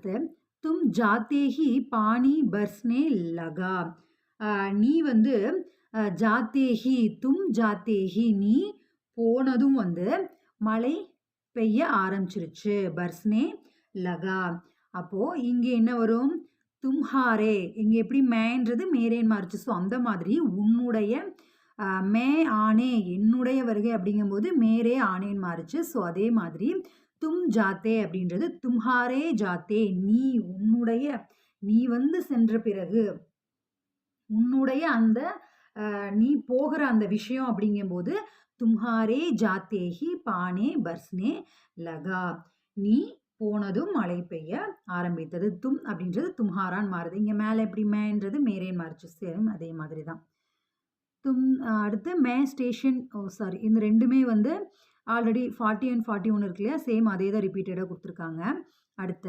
அடுத்து தும் ஜாத்தேஹி பானி பர்ஸ்னே லகா. நீ வந்து ஜாத்தேஹி தும் ஜாத்தேஹி நீ போனதும் வந்து மழை பெய்ய ஆரம்பிச்சிருச்சு. பர்ஸ்னே லகா. அப்போ இங்க என்ன வரும்? தும்ஹாரே. இங்க எப்படி மேன்றது மேரேன்னு மாறிச்சு. ஸோ அந்த மாதிரி உன்னுடைய மே ஆனே என்னுடைய வருகை அப்படிங்கும்போது மேரே ஆனேன்னு மாறிச்சு. ஸோ அதே மாதிரி தும் ஜாத்தே அப்படின்றது தும்ஹாரே ஜாத்தே நீ உன்னுடைய நீ வந்து சென்ற பிறகு உன்னுடைய அந்த நீ போகிற அந்த விஷயம் அப்படிங்கும்போது தும்ஹாரே ஜாத்தேஹி பானே பர்ஸ்னே லகா. நீ போனதும் மழை பெய்ய ஆரம்பித்தது. தும் அப்படின்றது தும்ஹாரான்னு மாறுது. இங்கே மேலே எப்படி மேன்றது மேரேன்னு மாறிச்சு. சேம் அதே மாதிரி தான். தும் அடுத்து மே ஸ்டேஷன் சாரி இந்த ரெண்டுமே வந்து ஆல்ரெடி 40 and 41 இருக்கு இல்லையா, சேம் அதே தான் ரிப்பீட்டடாக கொடுத்துருக்காங்க. அடுத்த